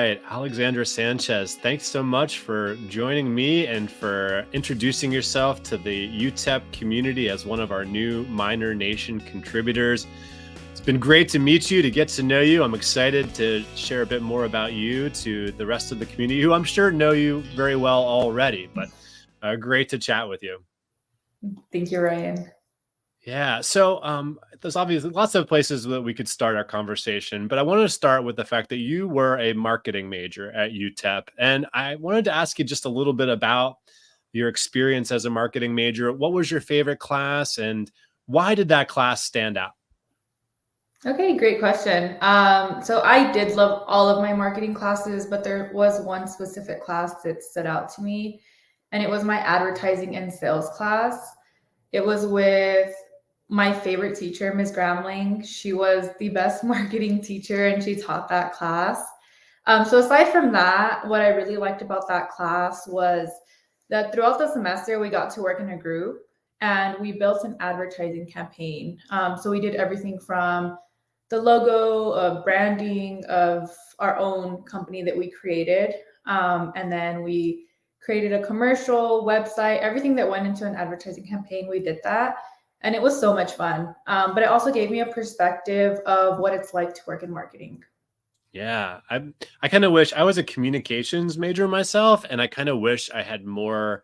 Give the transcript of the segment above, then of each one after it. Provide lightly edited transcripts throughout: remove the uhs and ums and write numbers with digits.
right. Alexandra Sanchez, thanks so much for joining me and for introducing yourself to the UTEP community as one of our new Minor Nation contributors. It's been great to meet you, to get to know you. I'm excited to share a bit more about you to the rest of the community, who I'm sure know you very well already, but great to chat with you. Thank you, Ryan. Yeah. So there's obviously lots of places that we could start our conversation, but I wanted to start with the fact that you were a marketing major at UTEP. And I wanted to ask you just a little bit about your experience as a marketing major. What was your favorite class and why did that class stand out? Okay, great question. So I did love all of my marketing classes, but there was one specific class that stood out to me, and it was my advertising and sales class. It was with my favorite teacher, Ms. Gramling. She was the best marketing teacher, and she taught that class. So aside from that, what I really liked about that class was that throughout the semester, we got to work in a group and we built an advertising campaign. So we did everything from the logo, branding of our own company that we created. And then we created a commercial website, everything that went into an advertising campaign, we did that. And it was so much fun. But it also gave me a perspective of what it's like to work in marketing. Yeah, I kind of wish I was a communications major myself, and I kind of wish I had more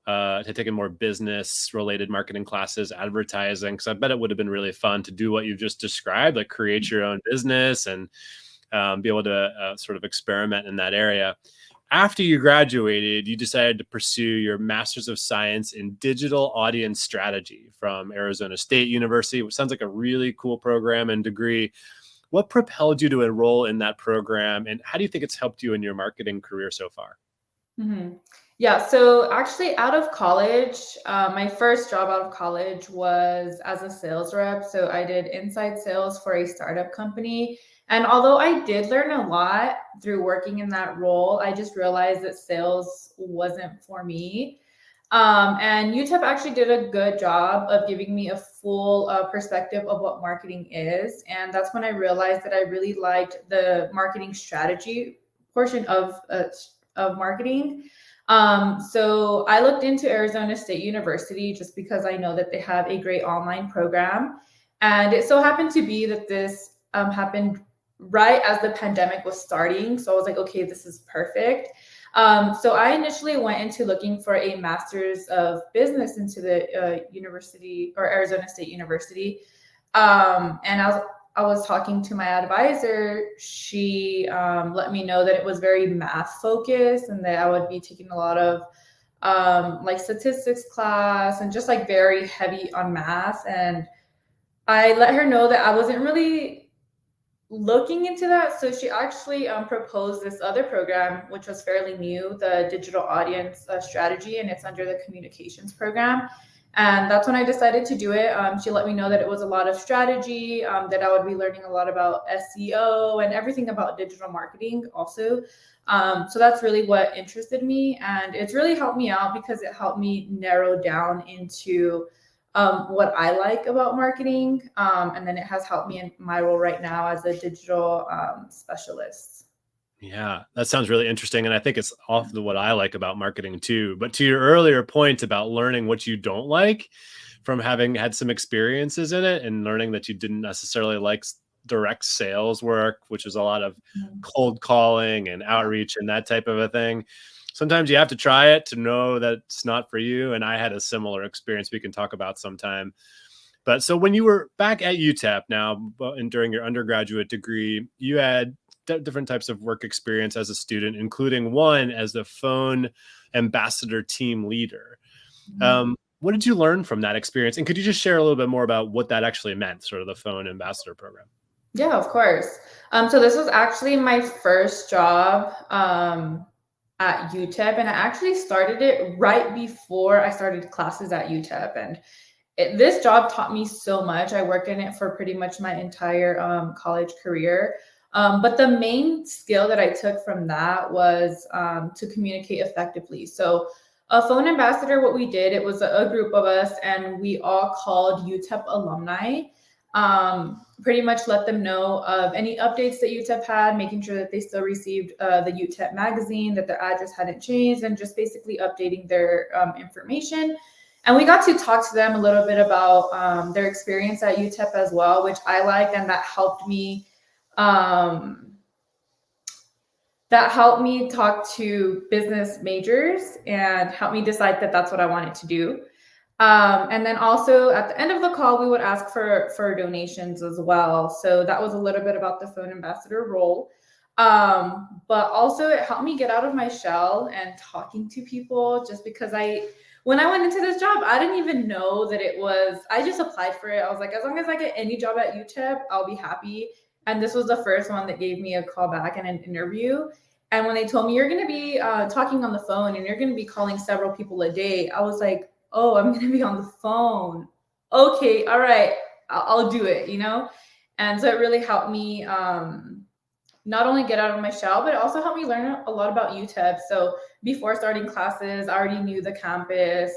to take in more business related marketing classes, advertising, because I bet it would have been really fun to do what you just described, like create your own business and be able to sort of experiment in that area. After you graduated, you decided to pursue your Master's of Science in Digital Audience Strategy from Arizona State University, which sounds like a really cool program and degree. What propelled you to enroll in that program, and how do you think it's helped you in your marketing career so far? Mhm. Yeah, so actually, out of college, my first job out of college was as a sales rep. So I did inside sales for a startup company. And although I did learn a lot through working in that role, I just realized that sales wasn't for me. And UTEP actually did a good job of giving me a full perspective of what marketing is. And that's when I realized that I really liked the marketing strategy portion of marketing. So I looked into Arizona State University just because I know that they have a great online program. And it so happened to be that this happened right as the pandemic was starting. So I was like, okay, this is perfect. So I initially went into looking for a master's of business into the university or Arizona State University. And I was talking to my advisor. She let me know that it was very math focused and that I would be taking a lot of like statistics class and just like very heavy on math. And I let her know that I wasn't really looking into that. So she actually proposed this other program, which was fairly new, the digital audience strategy, and it's under the communications program. And that's when I decided to do it. She let me know that it was a lot of strategy, that I would be learning a lot about SEO and everything about digital marketing also. So that's really what interested me. And it's really helped me out because it helped me narrow down into what I like about marketing. And then it has helped me in my role right now as a digital specialist. Yeah, that sounds really interesting. And I think it's often what I like about marketing too. But to your earlier point about learning what you don't like from having had some experiences in it and learning that you didn't necessarily like direct sales work, which is a lot of Mhm. cold calling and outreach and that type of a thing. Sometimes you have to try it to know that it's not for you. And I had a similar experience we can talk about sometime. But so when you were back at UTEP now and during your undergraduate degree, you had different types of work experience as a student, including one as the phone ambassador team leader. What did you learn from that experience? And could you just share a little bit more about what that actually meant, sort of the phone ambassador program? Yeah, of course. So this was actually my first job at UTEP, and I actually started it right before I started classes at UTEP. And this job taught me so much. I worked in it for pretty much my entire college career. But the main skill that I took from that was to communicate effectively. So, a phone ambassador, what we did, it was a group of us, and we all called UTEP alumni. Pretty much let them know of any updates that UTEP had, making sure that they still received the UTEP magazine, that their address hadn't changed, and just basically updating their information. And we got to talk to them a little bit about their experience at UTEP as well, which I liked, and that helped me. That helped me talk to business majors and helped me decide that that's what I wanted to do. And then also at the end of the call, we would ask for donations as well. So that was a little bit about the phone ambassador role. But also it helped me get out of my shell and talking to people, just because when I went into this job, I didn't even know that I just applied for it. I was like, as long as I get any job at UTEP, I'll be happy. And this was the first one that gave me a call back and an interview. And when they told me you're going to be talking on the phone and you're going to be calling several people a day, I was like, oh, I'm going to be on the phone. Okay, all right, I'll do it, And so it really helped me not only get out of my shell, but it also helped me learn a lot about UTEP. So before starting classes, I already knew the campus.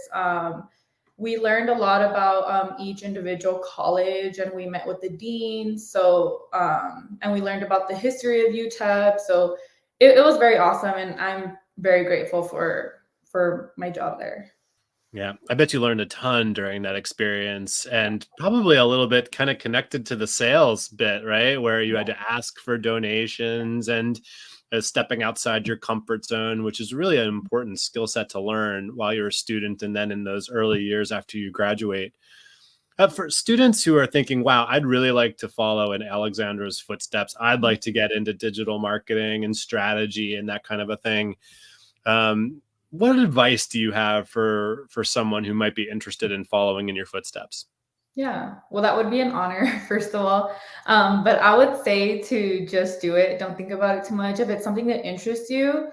We learned a lot about each individual college, and we met with the dean. So, and we learned about the history of UTEP. So it was very awesome, and I'm very grateful for my job there. Yeah, I bet you learned a ton during that experience, and probably a little bit kind of connected to the sales bit, right? Where you had to ask for donations and stepping outside your comfort zone, which is really an important skill set to learn while you're a student and then in those early years after you graduate. For students who are thinking, wow, I'd really like to follow in Alexandra's footsteps, I'd like to get into digital marketing and strategy and that kind of a thing. What advice do you have for someone who might be interested in following in your footsteps? Yeah, well, that would be an honor, first of all. But I would say to just do it. Don't think about it too much. If it's something that interests you,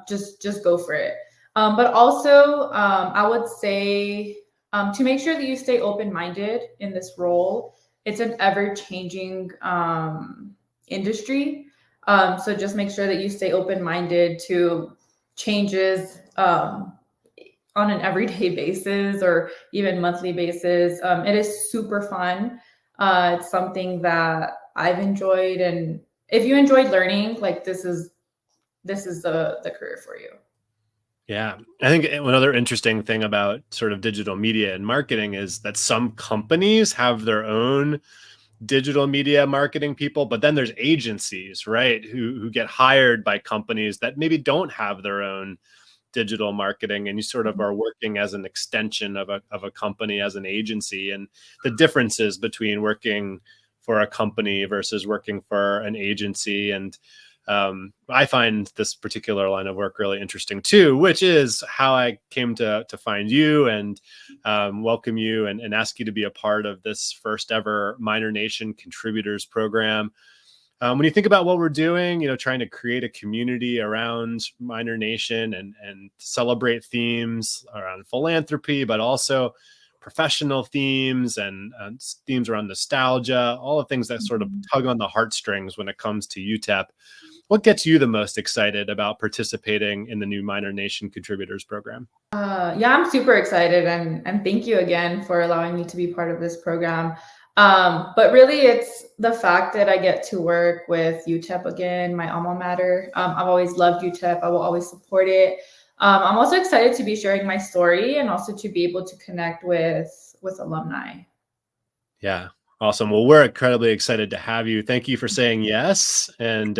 just go for it. But also, I would say to make sure that you stay open-minded in this role. It's an ever-changing industry. So just make sure that you stay open-minded to changes on an everyday basis or even monthly basis. It is super fun. It's something that I've enjoyed, and if you enjoyed learning, like this is the career for you. Yeah, I think another interesting thing about sort of digital media and marketing is that some companies have their own digital media marketing people, but then there's agencies, right, who get hired by companies that maybe don't have their own digital marketing, and you sort of are working as an extension of a company, as an agency. And the differences between working for a company versus working for an agency. And I find this particular line of work really interesting too, which is how I came to find you and welcome you and ask you to be a part of this first ever Minor Nation Contributors Program. When you think about what we're doing, trying to create a community around Minor Nation and celebrate themes around philanthropy, but also professional themes and themes around nostalgia, all the things that sort of tug on the heartstrings when it comes to UTEP. What gets you the most excited about participating in the new Minor Nation Contributors Program? Yeah, I'm super excited, and thank you again for allowing me to be part of this program. But really, it's the fact that I get to work with UTEP again, my alma mater. I've always loved UTEP. I will always support it. I'm also excited to be sharing my story and also to be able to connect with alumni. Yeah. Awesome. Well, we're incredibly excited to have you. Thank you for saying yes and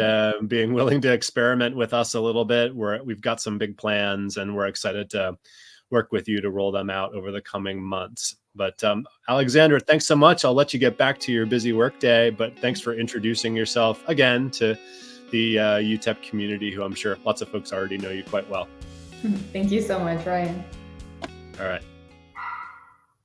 being willing to experiment with us a little bit. We've got some big plans, and we're excited to work with you to roll them out over the coming months. But Alexandra, thanks so much. I'll let you get back to your busy workday, but thanks for introducing yourself again to the UTEP community, who I'm sure lots of folks already know you quite well. Thank you so much, Ryan. All right.